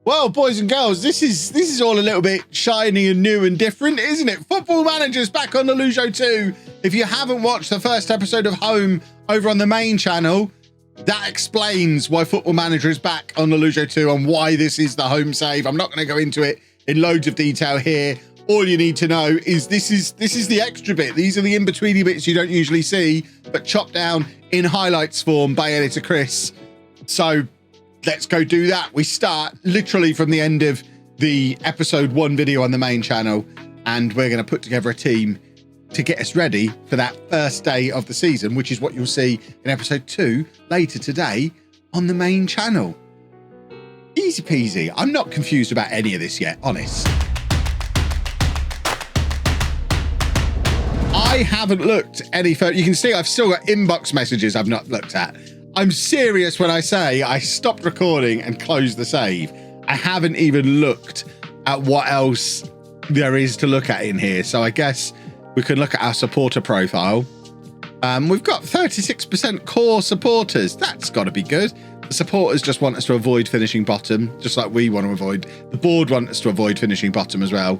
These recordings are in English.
Well, boys and girls, this is all a little bit shiny and new and different, isn't it? Football Manager's back on LOLLUJO 2. If you haven't watched the first episode of Home over on the main channel, that explains why Football Manager is back on LOLLUJO 2 and why this is the home save. I'm not going to go into it in loads of detail here. All you need to know is this is the extra bit. These are the in-betweeny bits you don't usually see, but chopped down in highlights form by editor Chris. So let's go do that. We start literally from the end of the episode 1 video on the main channel, and we're going to put together a team to get us ready for that first day of the season, which is what you'll see in episode 2 later today on the main channel. Easy peasy. I'm not confused about any of this yet, honest. I haven't looked any further. You can see I've still got inbox messages I've not looked at. I'm serious when I say I stopped recording and closed the save. I haven't even looked at what else there is to look at in here. So I guess we can look at our supporter profile. We've got 36% core supporters. That's got to be good. The supporters just want us to avoid finishing bottom, just like we want to avoid. The board want us to avoid finishing bottom as well.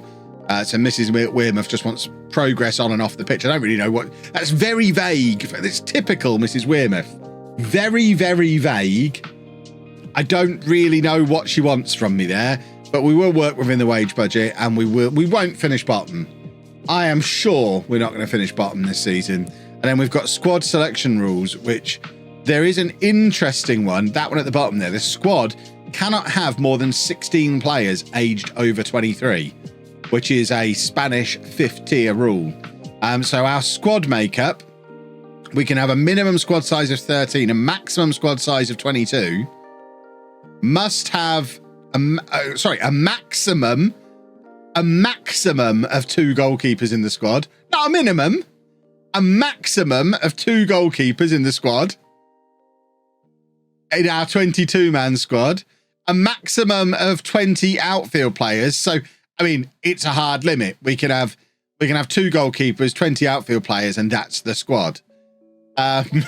So Mrs. Wearmouth just wants progress on and off the pitch. I don't really know what. That's very vague. It's typical Mrs. Wearmouth. Very, very vague. I don't really know what she wants from me there, but we will work within the wage budget, and we won't finish bottom. I am sure we're not going to finish bottom this season. And then we've got squad selection rules, which there is an interesting one. That one at the bottom there. The squad cannot have more than 16 players aged over 23, which is a Spanish 5th tier rule. So our squad makeup, we can have a minimum squad size of 13, a maximum squad size of 22. Must have a maximum of 2 goalkeepers in the squad. Not a minimum, a maximum of 2 goalkeepers in the squad. In our 22-man squad, a maximum of 20 outfield players. So, I mean, it's a hard limit. We can have 2 goalkeepers, 20 outfield players, and that's the squad. And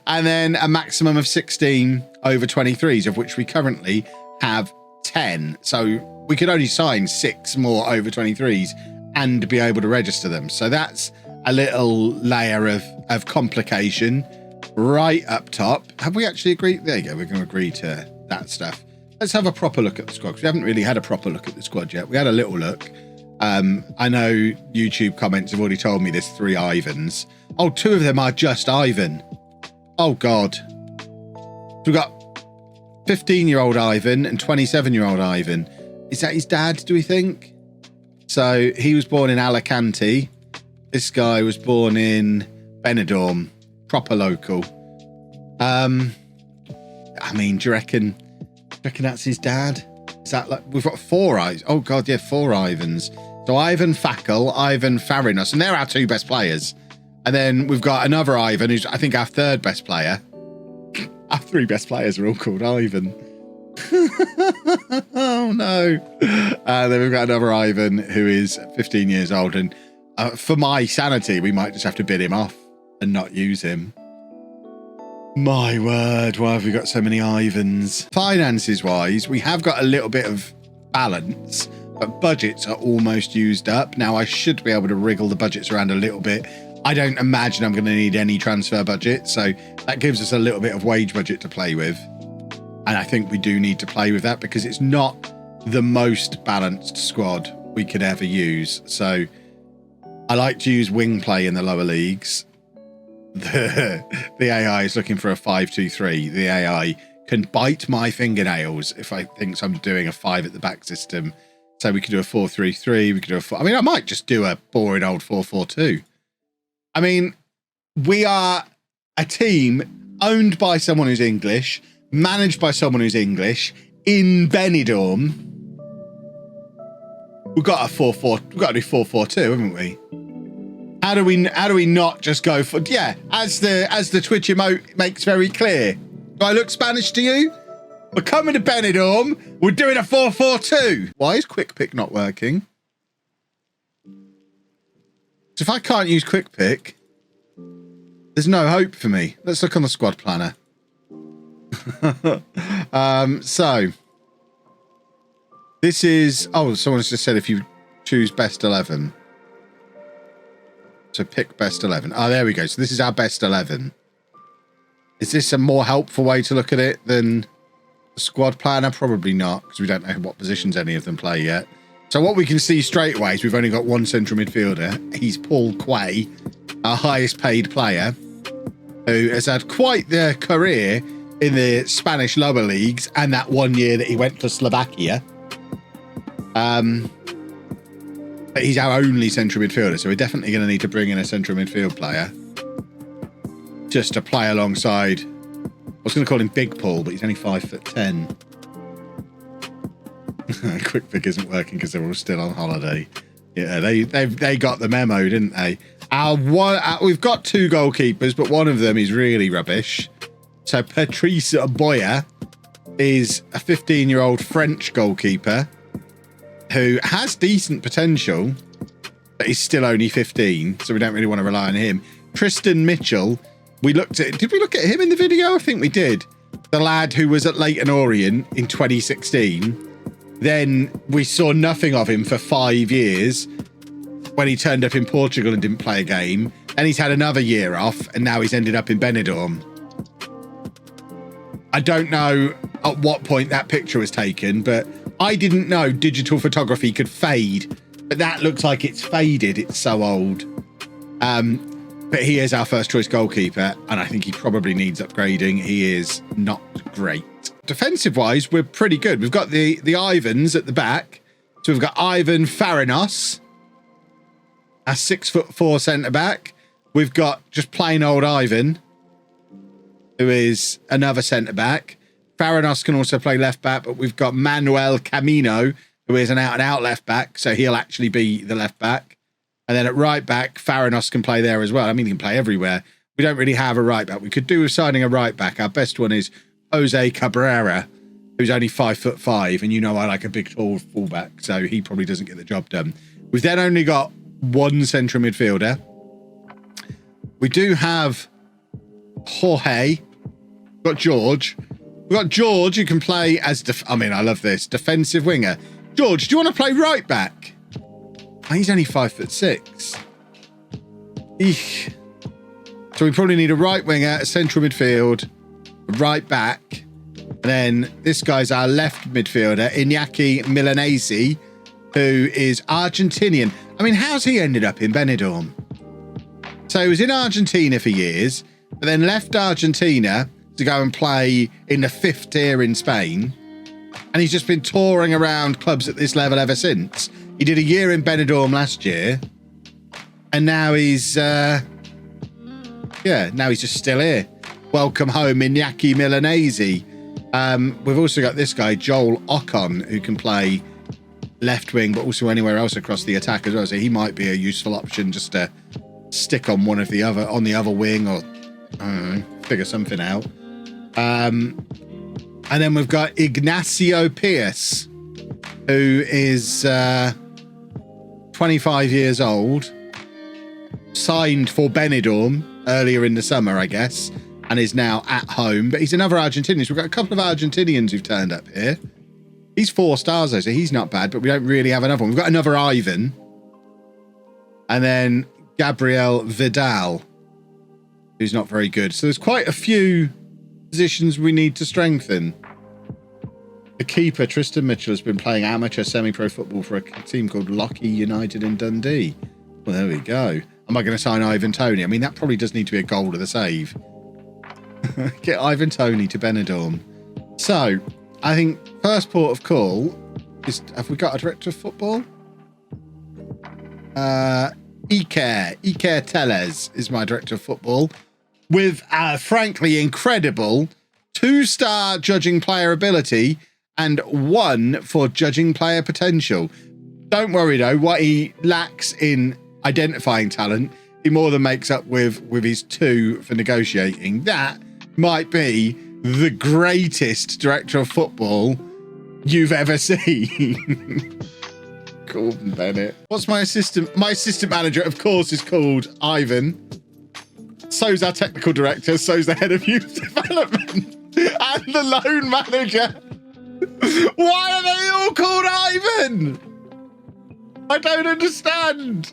then a maximum of 16 over 23s, of which we currently have 10. So we could only sign 6 more over 23s and be able to register them. So that's a little layer of complication right up top. Have we actually agreed? There you go. We're going to agree to that stuff. Let's have a proper look at the squad, because we haven't really had a proper look at the squad yet. We had a little look. I know YouTube comments have already told me there's 3 Ivans. Oh, 2 of them are just Ivan. Oh, God. We've got 15-year-old Ivan and 27-year-old Ivan. Is that his dad, do we think? So he was born in Alicante. This guy was born in Benidorm, proper local. I mean, do you reckon that's his dad? Is that like, we've got 4 eyes? Oh God, yeah, 4 Ivans. So Ivan Fackel, Ivan Farinos, and they're our 2 best players. And then we've got another Ivan, who's I think our 3rd best player. Our 3 best players are all called Ivan. Oh no. Then we've got another Ivan who is 15 years old, and for my sanity, we might just have to bid him off and not use him. My word, why have we got so many Ivans? Finances wise, we have got a little bit of balance, but budgets are almost used up. Now I should be able to wriggle the budgets around a little bit. I don't imagine I'm going to need any transfer budget, so that gives us a little bit of wage budget to play with. And I think we do need to play with that because it's not the most balanced squad we could ever use. So I like to use wing play in the lower leagues. The AI is looking for a 5-2-3. The AI can bite my fingernails if I think I'm doing a 5 at the back system. So we could do a 4-3-3. We could do a 4. I mean, I might just do a boring old 4-4-2. I mean, we are a team owned by someone who's English, managed by someone who's English, in Benidorm. We've got a 4-4. We've got to do 4-4-2, haven't we? How do we not just go for, yeah, as the Twitch emote makes very clear. Do I look Spanish to you? We're coming to Benidorm. We're doing a 4-4-2. Why is Quick Pick not working? So if I can't use Quick Pick, there's no hope for me. Let's look on the squad planner. So This is, oh, someone's just said if you choose best 11. So pick best 11. Oh, there we go. So this is our best 11. Is this a more helpful way to look at it than the squad planner? Probably not, because we don't know what positions any of them play yet. So what we can see straight away is we've only got one central midfielder. He's Paul Quay, our highest paid player, who has had quite the career in the Spanish lower leagues and that 1 year that he went to Slovakia. But he's our only central midfielder, so we're definitely going to need to bring in a central midfield player just to play alongside. I was going to call him Big Paul, but he's only 5'10". Quick pick isn't working because they're all still on holiday. Yeah, they got the memo, didn't they? We've got two goalkeepers, but one of them is really rubbish. So Patrice Boyer is a 15-year-old French goalkeeper who has decent potential, but he's still only 15, so we don't really want to rely on him. Tristan Mitchell, we looked at. Did we look at him in the video? I think we did. The lad who was at Leyton Orient in 2016. Then we saw nothing of him for 5 years when he turned up in Portugal and didn't play a game. Then he's had another year off, and now he's ended up in Benidorm. I don't know at what point that picture was taken, but I didn't know digital photography could fade. But that looks like it's faded. It's so old. But he is our first choice goalkeeper, and I think he probably needs upgrading. He is not great. Defensive wise, we're pretty good. We've got the Ivans at the back. So we've got Ivan Farinos, a 6'4" centre back. We've got just plain old Ivan, who is another centre back. Farinos can also play left back, but we've got Manuel Camino, who is an out and out left back. So he'll actually be the left back. And then at right back, Farinos can play there as well. I mean, he can play everywhere. We don't really have a right back. We could do with signing a right back. Our best one is Jose Cabrera, who's only 5'5", and you know I like a big, tall fullback, so he probably doesn't get the job done. We've then only got one central midfielder. We do have Jorge. We've got George. We've got George, who can play as, I mean, I love this, defensive winger. George, do you want to play right back? Oh, he's only 5'6". Eek. So we probably need a right winger, a central midfield, a right back, and then this guy's our left midfielder, Iñaki Milanese, who is Argentinian. I mean, how's he ended up in Benidorm? So he was in Argentina for years, but then left Argentina to go and play in the 5th tier in Spain, and he's just been touring around clubs at this level ever since. He did a year in Benidorm last year, and now he's now he's just still here. Welcome home, Iñaki Milanese. We've also got this guy, Joel Ocon, who can play left wing, but also anywhere else across the attack as well. So he might be a useful option just to stick on on the other wing, or I don't know, figure something out. And then we've got Ignacio Pierce, who is 25 years old, signed for Benidorm earlier in the summer, I guess, and is now at home. But he's another Argentinian. So we've got a couple of Argentinians who've turned up here. He's 4 stars though, so he's not bad, but we don't really have another one. We've got another Ivan. And then Gabriel Vidal, who's not very good. So there's quite a few positions we need to strengthen. The keeper, Tristan Mitchell, has been playing amateur semi-pro football for a team called Lockheed United in Dundee. Well, there we go. Am I going to sign Ivan Toney? I mean, that probably does need to be a goal to the save. Get Ivan Toney to Benidorm. So, I think first port of call is, have we got a director of football? Iker Tellez is my director of football, with frankly incredible 2-star judging player ability and 1 for judging player potential. Don't worry though, what he lacks in identifying talent, he more than makes up with his 2 for negotiating. That might be the greatest director of football you've ever seen. Gordon Bennett. What's my assistant? My assistant manager, of course, is called Ivan. So's our technical director. So's the head of youth development and the loan manager. Why are they all called Ivan? I don't understand.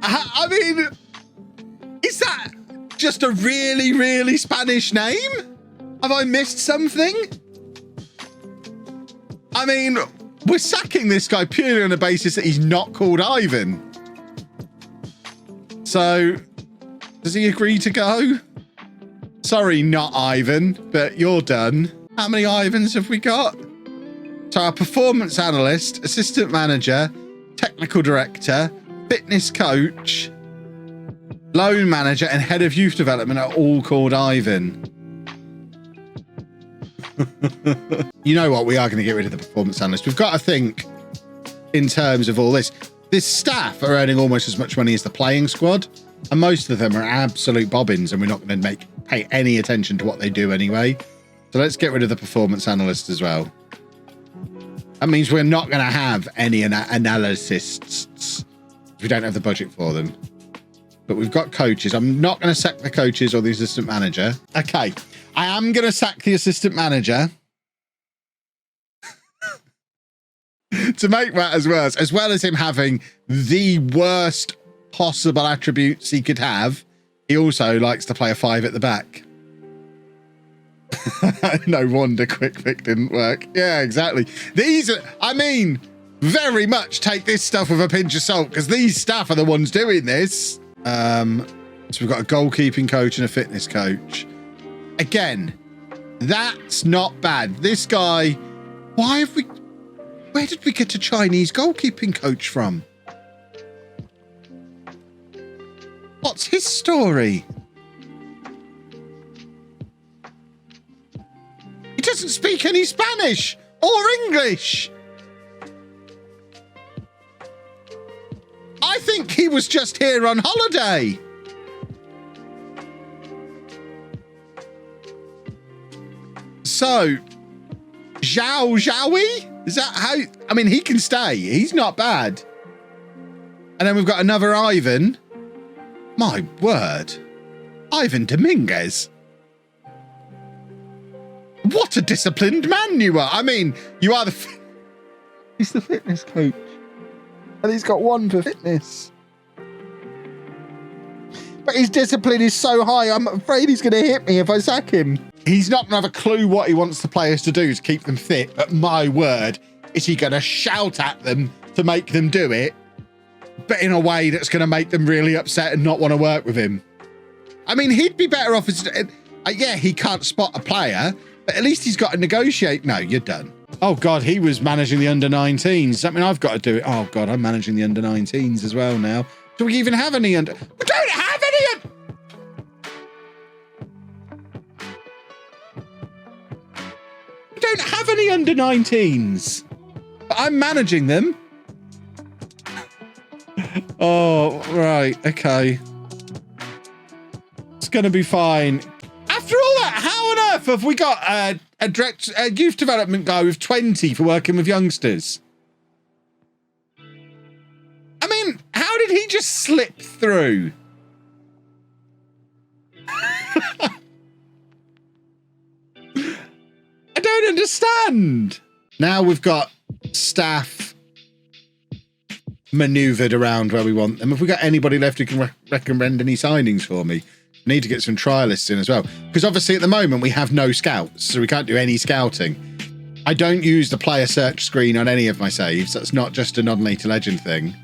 I mean, is that just a really, really Spanish name? Have I missed something? I mean, we're sacking this guy purely on the basis that he's not called Ivan. So, does he agree to go? Sorry, not Ivan, but you're done. How many Ivans have we got? So our performance analyst, assistant manager, technical director, fitness coach, loan manager, and head of youth development are all called Ivan. You know what? We are going to get rid of the performance analyst. We've got to think in terms of all this. This staff are earning almost as much money as the playing squad, and most of them are absolute bobbins, and we're not going to pay any attention to what they do anyway. So let's get rid of the performance analyst as well. That means we're not going to have any analysts. We don't have the budget for them. But we've got coaches. I'm not going to sack the coaches or the assistant manager. Okay. I am going to sack the assistant manager. To make matters worse, as well as him having the worst possible attributes he could have, he also likes to play a 5 at the back. No wonder Quick Pick didn't work. Yeah, exactly. These are, I mean, very much take this stuff with a pinch of salt, because these staff are the ones doing this. So we've got a goalkeeping coach and a fitness coach. Again, that's not bad. This guy, where did we get a Chinese goalkeeping coach from? What's his story? He doesn't speak any Spanish or English. I think he was just here on holiday. So, Zhao? Is that how? I mean, he can stay. He's not bad. And then we've got another Ivan. My word. Ivan Dominguez. What a disciplined man you are. I mean, you are he's the fitness coach. And he's got 1 for fitness. But his discipline is so high, I'm afraid he's going to hit me if I sack him. He's not going to have a clue what he wants the players to do to keep them fit. But my word, is he going to shout at them to make them do it, but in a way that's going to make them really upset and not want to work with him? I mean, he'd be better off as... yeah, he can't spot a player, but at least he's got to negotiate. No, you're done. Oh, God, he was managing the under-19s. Does that mean I've got to do it? Oh, God, I'm managing the under-19s as well now. Do we even have any under... We don't have any... We don't have any under-19s. But I'm managing them. Oh, right. Okay. It's going to be fine. After all that, how on earth have we got a youth development guy with 20 for working with youngsters? I mean, how did he just slip through? I don't understand. Now we've got staff maneuvered around where we want them. Have we got anybody left who can recommend any signings for me? I need to get some trialists in as well, because obviously at the moment we have no scouts, so we can't do any scouting. I don't use the player search screen on any of my saves. That's not just a non-lethal legend thing.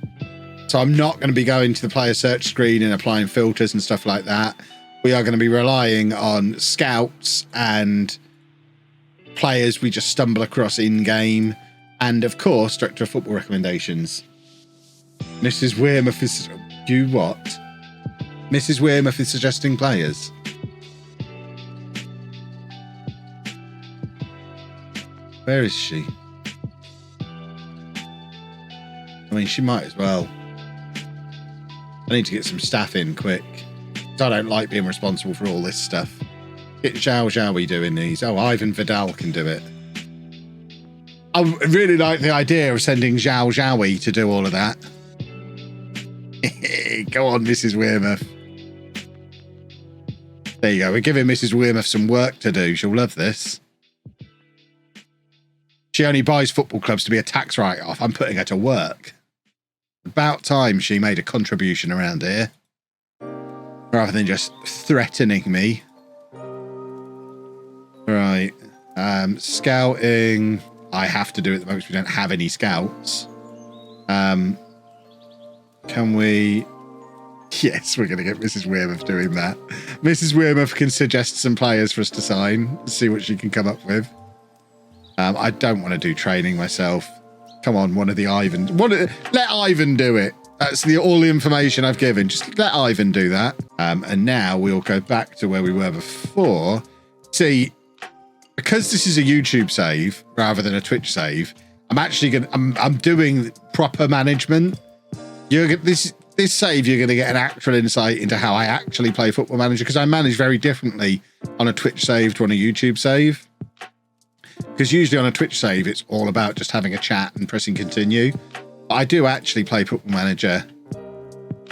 So I'm not going to be going to the player search screen and applying filters and stuff like that. We are going to be relying on scouts and players we just stumble across in-game, and of course director of football recommendations. Mrs. Wearmouth is... You what? Mrs. Wearmouth is suggesting players. Where is she? I mean, she might as well. I need to get some staff in quick. I don't like being responsible for all this stuff. Get Zhao doing these. Oh, Ivan Vidal can do it. I really like the idea of sending Zhao to do all of that. Go on, Mrs. Wearmouth. There you go. We're giving Mrs. Wearmouth some work to do. She'll love this. She only buys football clubs to be a tax write-off. I'm putting her to work. About time she made a contribution around here, rather than just threatening me. Right. Scouting. I have to do it at the moment because we don't have any scouts. Can we... Yes, we're going to get Mrs. Wearmouth doing that. Mrs. Wearmouth can suggest some players for us to sign, see what she can come up with. I don't want to do training myself. Come on, one of the Ivans. Let Ivan do it. That's all the information I've given. Just let Ivan do that. And now we'll go back to where we were before. See, because this is a YouTube save rather than a Twitch save, I'm doing proper management. This save, you're going to get an actual insight into how I actually play Football Manager, because I manage very differently on a Twitch save to on a YouTube save. Because usually on a Twitch save, it's all about just having a chat and pressing continue. I do actually play Football Manager.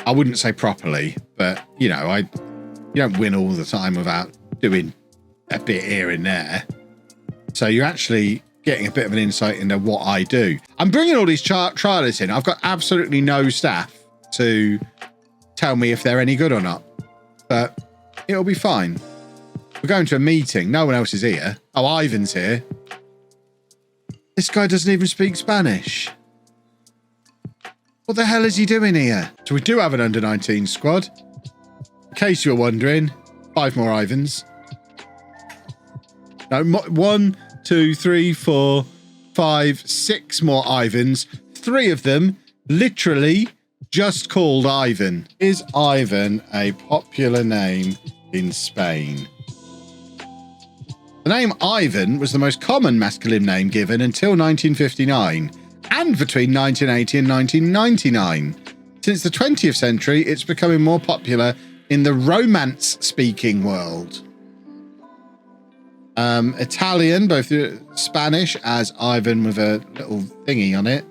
I wouldn't say properly, but, you know, you don't win all the time without doing a bit here and there. So you're actually getting a bit of an insight into what I do. I'm bringing all these trialists in. I've got absolutely no staff to tell me if they're any good or not, but it'll be fine. We're going to a meeting. No one else is here. Oh, Ivan's here. This guy doesn't even speak Spanish. What the hell is he doing here? So we do have an under-19 squad. In case you're wondering, 5 more Ivans. No, 1, 2, 3, 4, 5, 6 more Ivans. 3 of them literally just called Ivan. Is Ivan a popular name in Spain? The name Ivan was the most common masculine name given until 1959 and between 1980 and 1999. Since the 20th century, it's becoming more popular in the Romance-speaking world. Italian, both Spanish, as Ivan with a little thingy on it.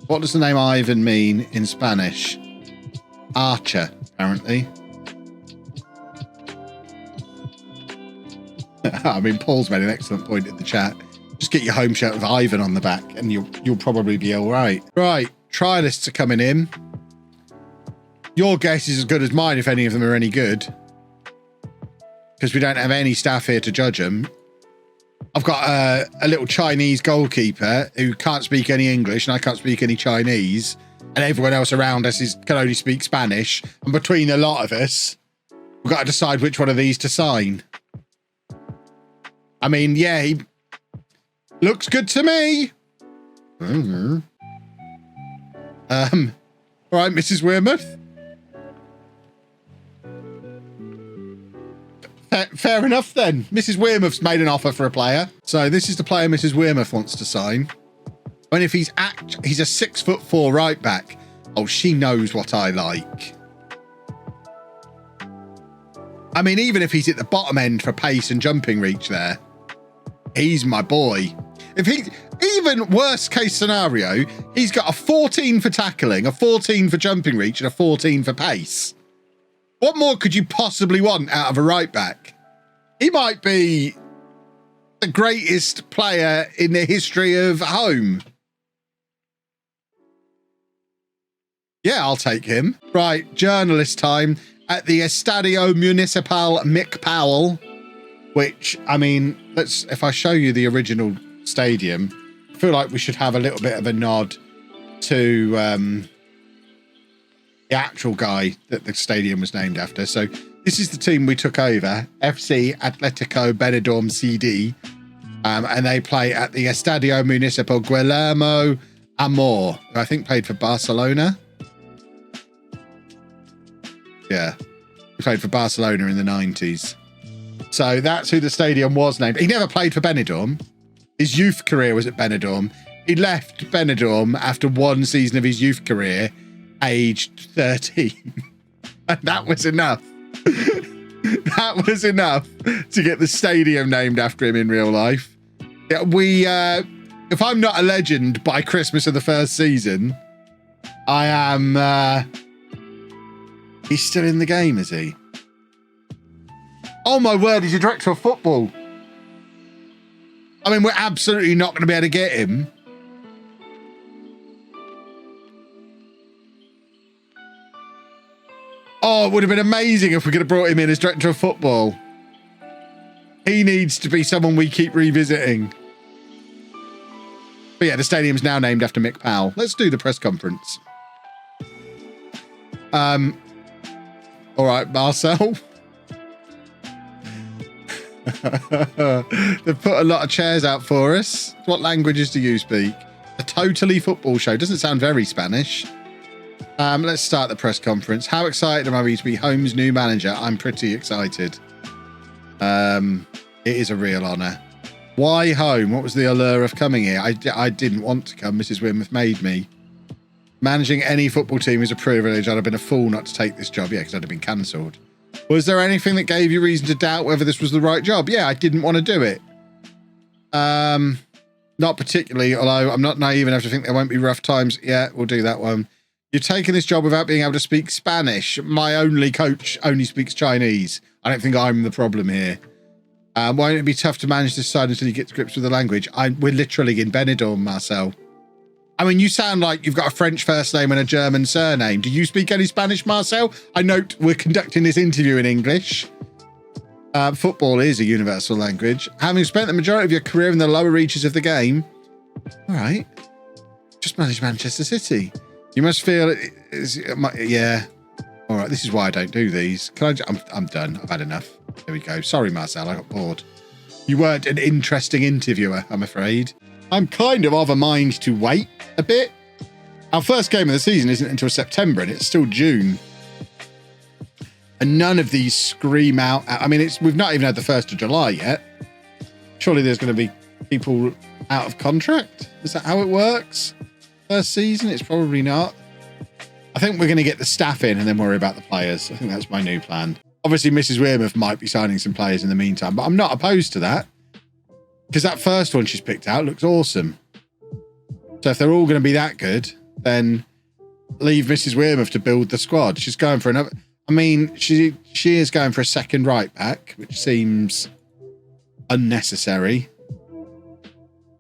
What does the name Ivan mean in Spanish? Archer, apparently. I mean, Paul's made an excellent point in the chat. Just get your home shirt with Ivan on the back and you'll probably be all right. Right, trialists are coming in. Your guess is as good as mine if any of them are any good, because we don't have any staff here to judge them. I've got a little Chinese goalkeeper who can't speak any English and I can't speak any Chinese, and everyone else around us can only speak Spanish. And between a lot of us, we've got to decide which one of these to sign. I mean, yeah, he looks good to me. All right, Mrs. Wearmouth. Fair enough then. Mrs. Wearmouth's made an offer for a player. So this is the player Mrs. Wearmouth wants to sign. And if he's a 6'4" right back. Oh, she knows what I like. I mean, even if he's at the bottom end for pace and jumping reach there, he's my boy. If he, even worst case scenario, he's got a 14 for tackling, a 14 for jumping reach, and a 14 for pace. What more could you possibly want out of a right back? He might be the greatest player in the history of home. Yeah, I'll take him. Right, journalist time at the Estadio Municipal Mick Powell, which, I mean, if I show you the original stadium, I feel like we should have a little bit of a nod to the actual guy that the stadium was named after. So this is the team we took over, FC Atletico Benidorm CD, and they play at the Estadio Municipal Guillermo Amor, who I think played for Barcelona. Yeah, he played for Barcelona in the 90s. So that's who the stadium was named. He never played for Benidorm. His youth career was at Benidorm. He left Benidorm after one season of his youth career, aged 13. And that was enough. That was enough to get the stadium named after him in real life. Yeah, if I'm not a legend by Christmas of the first season, I am... He's still in the game, is he? Oh my word, he's a director of football. I mean, we're absolutely not going to be able to get him. Oh, it would have been amazing if we could have brought him in as director of football. He needs to be someone we keep revisiting. But yeah, the stadium's now named after Mick Powell. Let's do the press conference. All right, Marcel. They've put a lot of chairs out for us. What languages do you speak? A totally football show. Doesn't sound very Spanish. Let's start the press conference. How excited am I to be Home's new manager? I'm pretty excited. It is a real honour. Why Home? What was the allure of coming here? I didn't want to come. Mrs. Weymouth made me. Managing any football team is a privilege. I'd have been a fool not to take this job. Yeah, because I'd have been cancelled. Was there anything that gave you reason to doubt whether this was the right job? Yeah, I didn't want to do it. Not particularly, although I'm not naive enough to think there won't be rough times. Yeah, we'll do that one. You're taking this job without being able to speak Spanish. My only coach only speaks Chinese. I don't think I'm the problem here. Won't it be tough to manage this side until you get to grips with the language? We're literally in Benidorm, Marcel. I mean, you sound like you've got a French first name and a German surname. Do you speak any Spanish, Marcel? I note we're conducting this interview in English. Football is a universal language. Having spent the majority of your career in the lower reaches of the game, all right, just manage Manchester City. You must feel yeah. All right, this is why I don't do these. I'm done. I've had enough. There we go. Sorry, Marcel, I got bored. You weren't an interesting interviewer, I'm afraid. I'm kind of a mind to wait a bit. Our first game of the season isn't until September, and it's still June. And none of these scream out. I mean, we've not even had the 1st of July yet. Surely there's going to be people out of contract. Is that how it works? First season? It's probably not. I think we're going to get the staff in and then worry about the players. I think that's my new plan. Obviously, Mrs. Weymouth might be signing some players in the meantime, but I'm not opposed to that. Because that first one she's picked out looks awesome. So if they're all going to be that good, then leave Mrs. Weymouth to build the squad. She's going for another... I mean, she is going for a second right back, which seems unnecessary.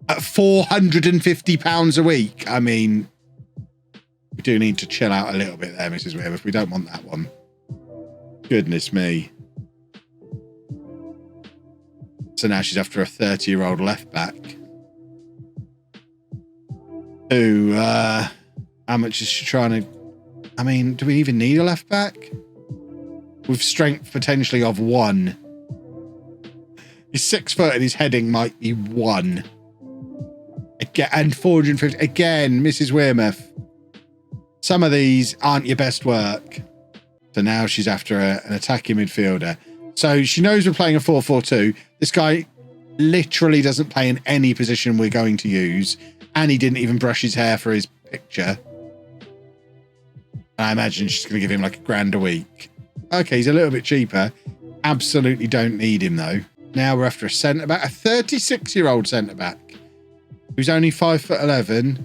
At £450 a week, I mean, we do need to chill out a little bit there, Mrs. Weymouth. We don't want that one. Goodness me. So now she's after a 30-year-old left back. Who, how much is she trying to... I mean, do we even need a left back? With strength potentially of 1. He's 6 foot and his heading might be 1. Again, and 450. Again, Mrs. Weymouth. Some of these aren't your best work. So now she's after an attacking midfielder. So she knows we're playing a 4-4-2. This guy literally doesn't play in any position we're going to use. And he didn't even brush his hair for his picture. I imagine she's going to give him like £1,000 a week. Okay, he's a little bit cheaper. Absolutely don't need him though. Now we're after a centre-back. A 36-year-old centre-back. Who's only 5'11".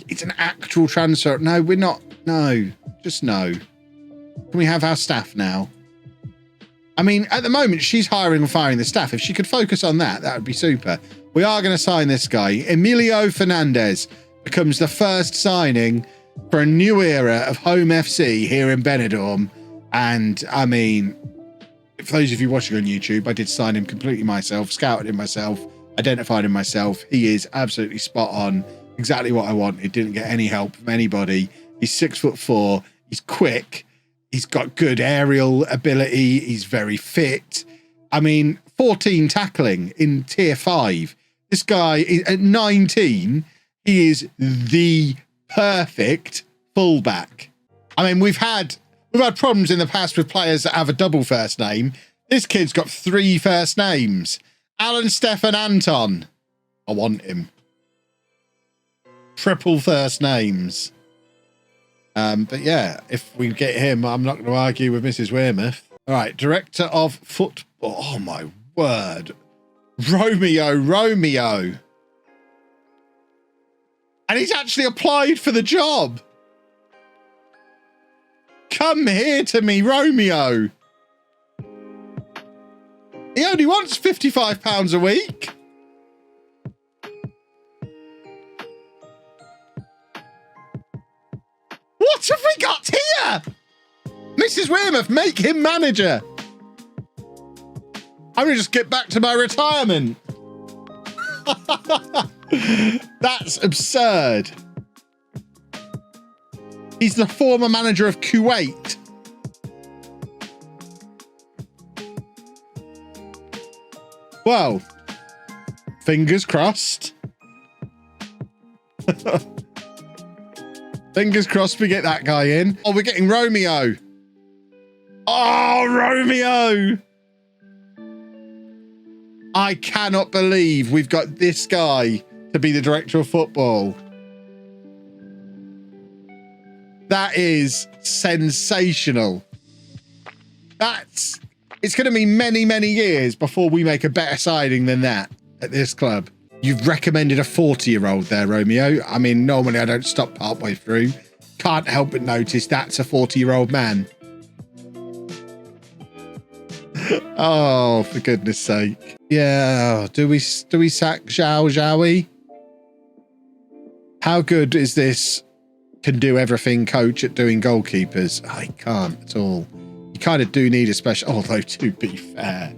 It's an actual transfer. No, we're not. No, just no. Can we have our staff now? I mean, at the moment, she's hiring and firing the staff. If she could focus on that, that would be super. We are going to sign this guy. Emilio Fernandez becomes the first signing for a new era of Home FC here in Benidorm. And, I mean, for those of you watching on YouTube, I did sign him completely myself, scouted him myself, identified him myself. He is absolutely spot on. Exactly what I wanted. Didn't get any help from anybody. He's 6'4". He's quick. He's got good aerial ability. He's very fit. I mean, 14 tackling in tier 5. This guy at 19, he is the perfect fullback. I mean, we've had problems in the past with players that have a double first name. This kid's got 3 first names. Alan, Stefan, Anton. I want him. Triple first names. But yeah, if we get him, I'm not going to argue with Mrs. Weymouth. All right, director of football. Oh my word. Romeo. And he's actually applied for the job. Come here to me, Romeo. He only wants £55 a week. What have we got here? Mrs. Weymouth, make him manager. I'm going to just get back to my retirement. That's absurd. He's the former manager of Kuwait. Well, fingers crossed. Fingers crossed we get that guy in. Oh, we're getting Romeo. Oh, Romeo. I cannot believe we've got this guy to be the director of football. That is sensational. It's going to be many, many years before we make a better signing than that at this club. You've recommended a 40-year-old there, Romeo. I mean, normally I don't stop partway through. Can't help but notice that's a 40-year-old man. Oh, for goodness sake. Yeah, do we sack Zhao we? How good is this can do everything coach at doing goalkeepers? I can't at all. You kind of do need a special, although to be fair,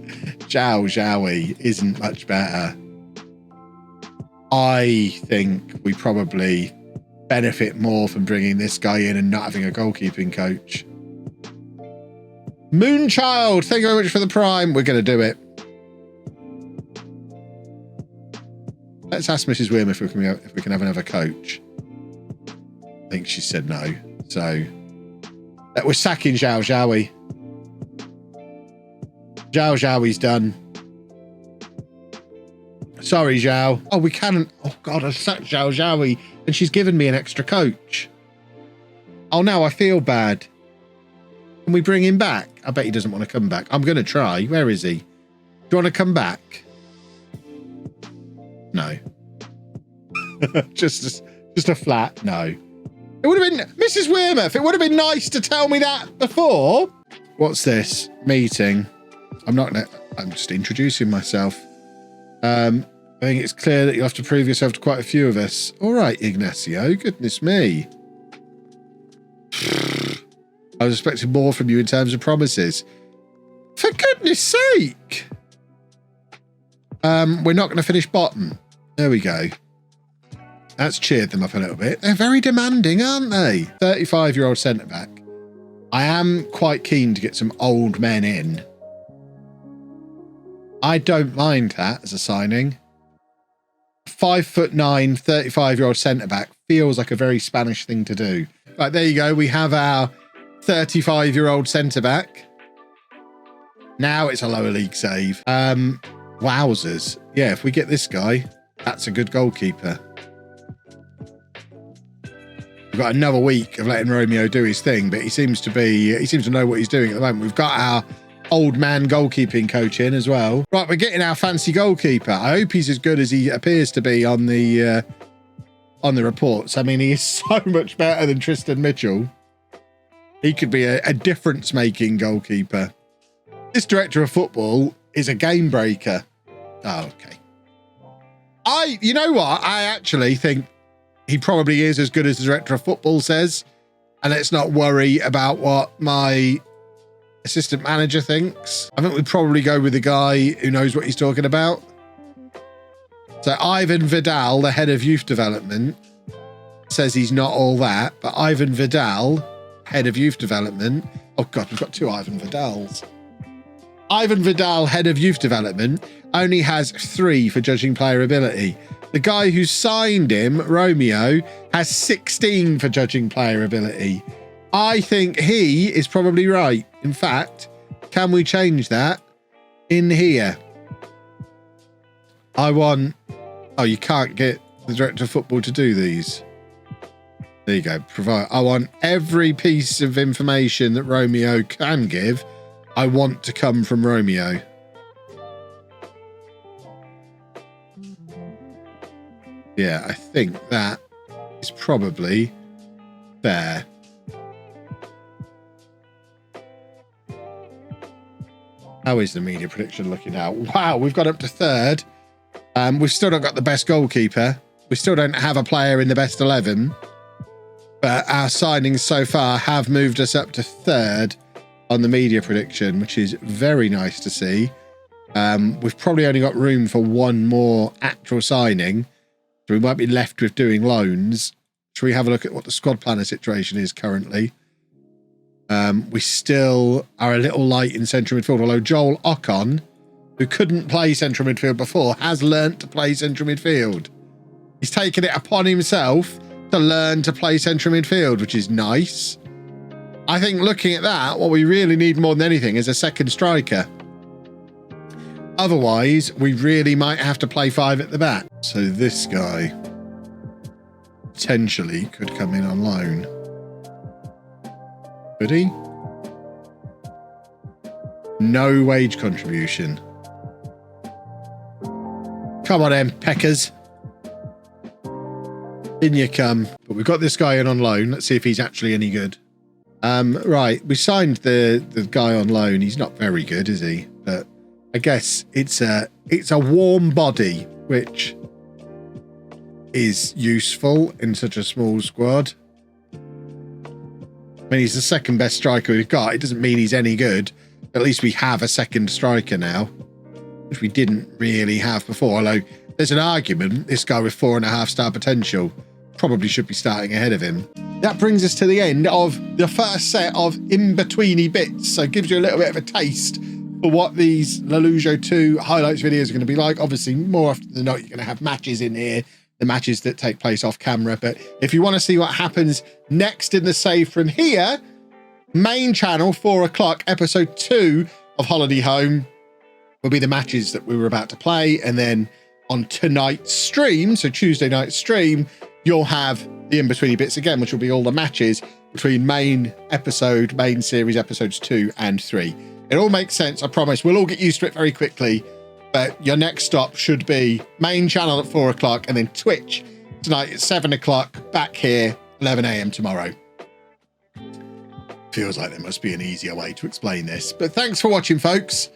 Zhao isn't much better. I think we probably benefit more from bringing this guy in and not having a goalkeeping coach. Moonchild, thank you very much for the prime. We're going to do it. Let's ask Mrs. Weymouth if we can have another coach. I think she said no. So we're sacking Zhao we? Zhao's done. Sorry, Zhao. Oh, we can't. Oh, God, I sacked Zhao and she's given me an extra coach. Oh, no, I feel bad. Can we bring him back? I bet he doesn't want to come back. I'm going to try. Where is he? Do you want to come back? No. just a flat no. It would have been, Mrs. Weymouth, it would have been nice to tell me that before. What's this? Meeting. I'm just introducing myself. I think it's clear that you'll have to prove yourself to quite a few of us. All right, Ignacio. Goodness me. I was expecting more from you in terms of promises. For goodness sake. We're not going to finish bottom. There we go. That's cheered them up a little bit. They're very demanding, aren't they? 35-year-old centre-back. I am quite keen to get some old men in. I don't mind that as a signing. 5'9", 35-year-old centre-back feels like a very Spanish thing to do. Right, there you go. We have our 35-year-old centre-back. Now it's a lower league save. Wowzers. Yeah, if we get this guy, that's a good goalkeeper. We've got another week of letting Romeo do his thing, but he seems to know what he's doing at the moment. We've got our old man goalkeeping coach in as well. Right, we're getting our fancy goalkeeper. I hope he's as good as he appears to be on the reports. I mean, he is so much better than Tristan Mitchell. He could be a difference-making goalkeeper. This director of football is a game breaker. Oh, okay. You know what? I actually think he probably is as good as the director of football says. And let's not worry about what my assistant manager thinks. I think we'd probably go with the guy who knows what he's talking about. So Ivan Vidal, the head of youth development, says he's not all that. But Ivan Vidal, head of youth development. Oh, God, we've got two Ivan Vidals. Ivan Vidal, head of youth development, only has 3 for judging player ability. The guy who signed him, Romeo, has 16 for judging player ability. I think he is probably right. In fact, can we change that in here? Oh, you can't get the director of football to do these. There you go. I want every piece of information that Romeo can give. I want to come from Romeo. Yeah, I think that is probably fair. How is the media prediction looking now? Wow, we've got up to third. We've still not got the best goalkeeper. We still don't have a player in the best 11. But our signings so far have moved us up to third on the media prediction, which is very nice to see. We've probably only got room for one more actual signing, so we might be left with doing loans. Shall we have a look at what the squad planner situation is currently? We still are a little light in central midfield, although Joel Ocon, who couldn't play central midfield before, has learnt to play central midfield. He's taken it upon himself to learn to play central midfield, which is nice. I think looking at that, what we really need more than anything is a second striker. Otherwise, we really might have to play 5 at the back. So this guy potentially could come in on loan. Could he? No wage contribution. Come on then, Peckers. In you come. But we've got this guy in on loan. Let's see if he's actually any good. Right, we signed the guy on loan. He's not very good, is he? But I guess it's a warm body, which is useful in such a small squad. I mean, he's the second best striker we've got. It doesn't mean he's any good. At least we have a second striker now, which we didn't really have before. Although there's an argument, this guy with 4.5-star potential probably should be starting ahead of him. That brings us to the end of the first set of in-betweeny bits. So it gives you a little bit of a taste for what these LOLLUJO 2 highlights videos are going to be like. Obviously, more often than not, you're going to have matches in here, the matches that take place off camera. But if you want to see what happens next in the save from here, main channel, 4 o'clock, episode 2 of Holiday Home will be the matches that we were about to play. And then on tonight's stream, so Tuesday night stream, you'll have the in-betweeny bits again, which will be all the matches between main series episodes 2 and 3. It all makes sense, I promise. We'll all get used to it very quickly. But your next stop should be main channel at 4 o'clock and then Twitch tonight at 7 o'clock, back here, 11 a.m. tomorrow. Feels like there must be an easier way to explain this. But thanks for watching, folks.